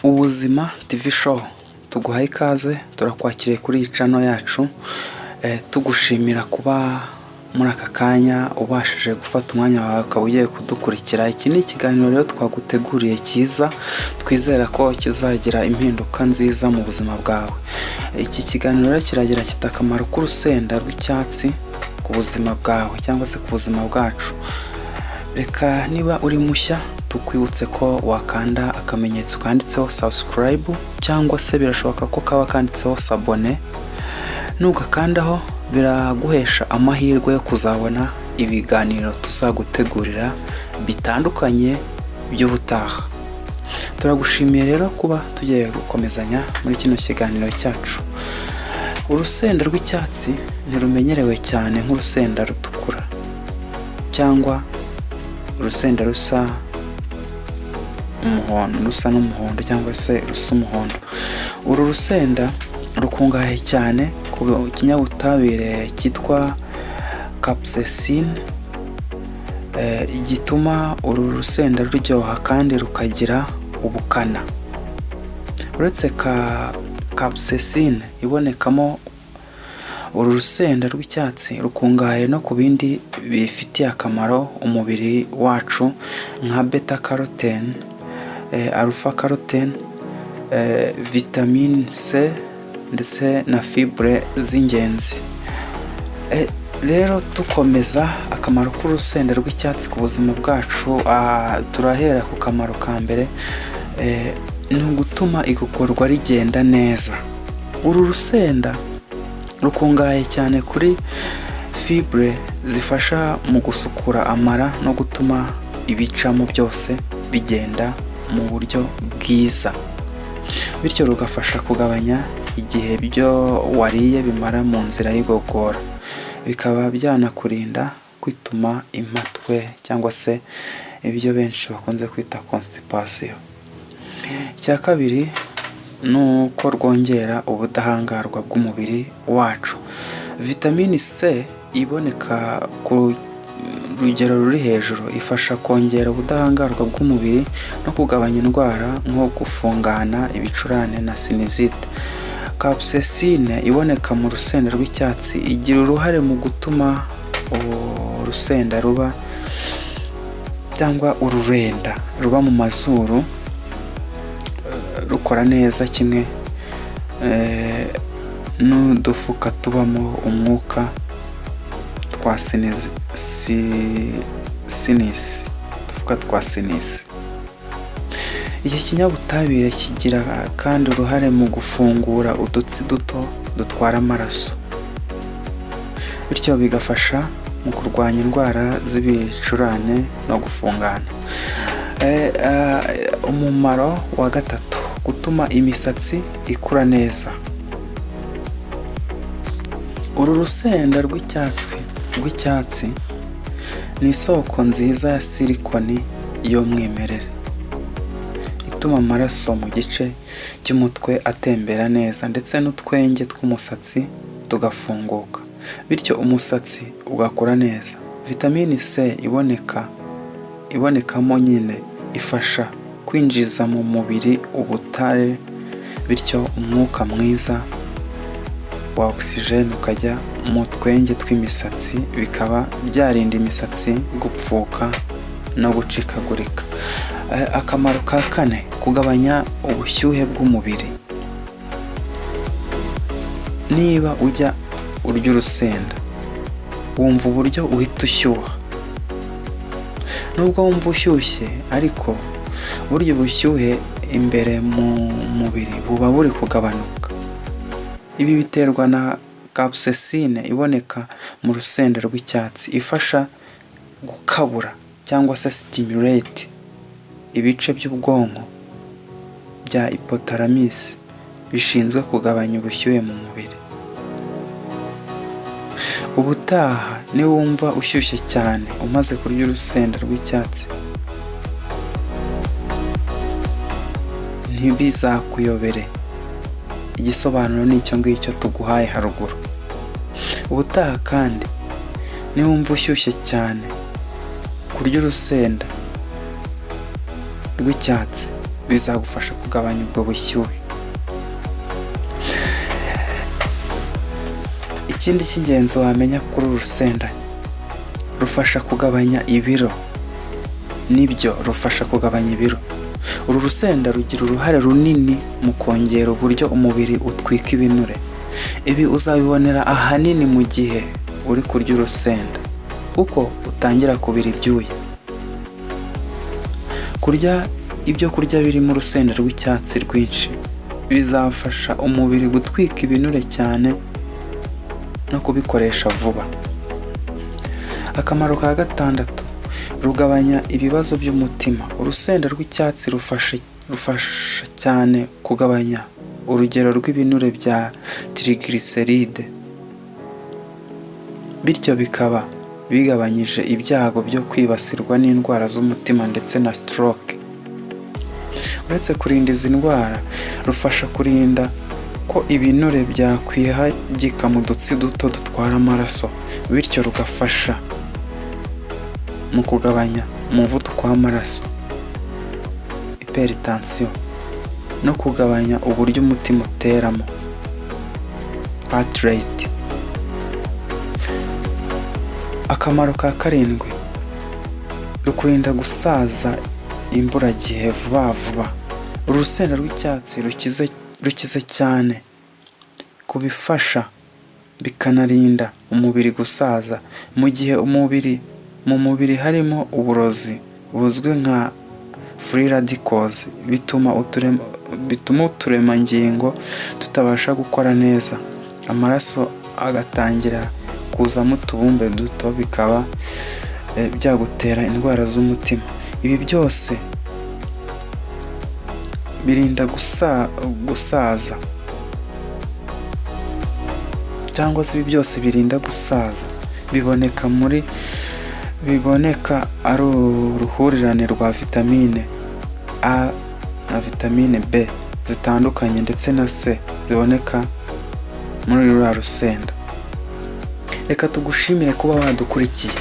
Ubuzima TV show tuguhaye ikaze, turakwakiriye kuri iyi channel yacu, tugushimira kuba muri aka kanya ubashije gufata umwanya wawe ukaba ugiye kudukurikira. Iki ni ikiganiro rero twaguteguriye cyiza, twizera ko kizagira impinduka nziza mu buzima bwawe. Iki kiganiro rero kiragira kiti akamaro k'urusenda rw'icyatsi ku buzima bwawe cyangwa se ku buzima bwacu. Reka niba uri mushya tukwibutse ko wakanda akamenyetso kanditseho subscribe cyangwa se birashoboka ko kaba kanditseho sabone, nugakandaho biraguhesha amahirwe yo kuzabona ibiganiro tuzagutegurira bitandukanye by'ubutaha. Turagushimiye rero kuba tugiye gukomezanya muri kino kiganiro cyacu. Urusenda rw'icyatsi ntirumenyerewe cyane nk'urusenda rutukura cyangwa urusenda rusa n'umuhondo cyangwa se rusa umuhondo. Uru rusenda rukungahaye cyane ku kinyabutabire cyitwa capsaicin, gituma uru rusenda ruryoha kandi rukagira ubukana. Uretse capsaicin ibonekamo, uru rusenda rw'icyatsi rukungahaye no ku bindi bifitiye akamaro umubiri wacu nka beta carotene, alpha carotene, vitamine C ndetse na fibre z'ingenzi. Rero tukomeza akamaro k'urusenda rw'icyatsi ku buzima bwacu, turahera ku kamaro ka mbere, ni ugutuma igogorwa rigenda neza. Uru rusenda rukungahaye cyane kuri fibre zifasha mu gusukura amara no gutuma ibicamo byose bigenda mu buryo bwiza, bityo rugafasha kugabanya igihe byo wariye bimara mu nzira y'igogora, bikaba byanakurinda kwituma impatwe cyangwa se ibyo benshi bakunze kwita constipation. Icya kabiri ni uko rwongera ubudahangarwa bw'umubiri wacu. Vitamine C iboneka ku rugero ruri hejuru ifasha kongera ubudahangarwa bw'umubiri no kugabanya indwara nko gufungana, ibicurane na sinusite. Capsaicin iboneka mu rusenda rw'icyatsi igira uruhare mu gutuma urusenda ruba cyangwa ururenda ruba mu mazuru rukora neza, kimwe n'udufuka tubamo umwuka twa sinisi. Iki kinyabutabire kigira kandi uruhare mu gufungura udutsi duto dutwara amaraso, bityo bigafasha mu kurwanya indwara z'ibicurane no gufungana. Umumaro wa gatatu, gutuma imisatsi ikura neza. Uru rusenda rw'icyatsi ni isoko nziza ya silikoni y'umwimerere ituma amaraso mu gice cy'umutwe atembera neza ndetse n'utwenge tw'umusatsi tugafunguka, bityo umusatsi ugakura neza. Vitamine C ibonekamo nyine ifasha kwinjiza mu mubiri ubutare, bityo umwuka mwiza wa oxygen ukajya mu twenge tw'imisatsi, bikaba byarinda imisatsi gupfuka no gucikagurika. Akamaro ka kane, kugabanya ubushyuhe bw'umubiri. Niba ujya urya urusenda wumva uburyo uhita ushyuha, nubwo wumva ushyushye ariko burya ubushyuhe imbere mu mubiri buba buri kugabanuka. Ibi biterwa na capsaicin iboneka mu rusenda rw'icyatsi, ifasha gukabura cyangwa se stimulate ibice by'ubwonko bya hypothalamus bishinzwe kugabanya ubushyuhe mu mubiri. Ubutaha niwumva ushyushye cyane umaze kurya urusenda rw'icyatsi, ntibizakuyobere, igisobanuro ni icyo ngicyo tuguhaye haruguru. Ubutaha kandi niwumva ushyushye cyane kurya urusenda rw'icyatsi, bizagufasha kugabanya ubwo bushyuhe. Ikindi cy'ingenzi wamenya kuri uru rusenda, rufasha kugabanya ibiro. Nibyo, rufasha kugabanya ibiro. Uru rusenda rugira uruhare runini mu kongera uburyo umubiri utwika ibinure. Ibi uzabibonera ahanini mu gihe uri kurya urusenda, kuko utangira kubira ibyuya. Kurya ibyo kurya birimo urusenda rw'icyatsi rwinshi bizafasha umubiri gutwika ibinure cyane no kubikoresha vuba. Akamaro ka gatandatu, rugabanya ibibazo by'umutima. Urusenda rw'icyatsi rufasha cyane kugabanya urugero rw'ibinure bya triglyceride, bityo bikaba bigabanyije ibyago byo kwibasirwa n'indwara z'umutima ndetse na stroke. Uretse kurinda izi ndwara, rufasha kurinda ko ibinure byakwihagika mu dutsi duto dutwara amaraso, bityo rugafasha mu kugabanya umuvuduko w'amaraso, hypertension, no kugabanya uburyo umutima uteramo, heart rate. Akamaro ka karindwi, rukurinda gusaza imburagihe vuba vuba. Uru rusenda rw'icyatsi rukize cyane ku bifasha bikanarinda umubiri gusaza, mu gihe mu mubiri harimo uburozi buzwi nka free radicals bituma uturemangingo tutabasha gukora neza, amaraso agatangira kuzamo utubumbe duto, bikaba byagutera indwara z'umutima. Ibi byose birinda gusaza, cyangwa se ibi byose birinda gusaza biboneka ari uruhurirane rwa vitamine A na vitamine B zitandukanye ndetse na C ziboneka muri ruriya rusenda. Reka tugushimire kuba wadukurikiye,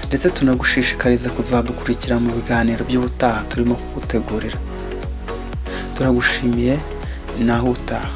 ndetse tunagushishikariza kuzadukurikira mu biganiro by'ubutaha turimo kugutegurira. Turagushimiye, naho utaha.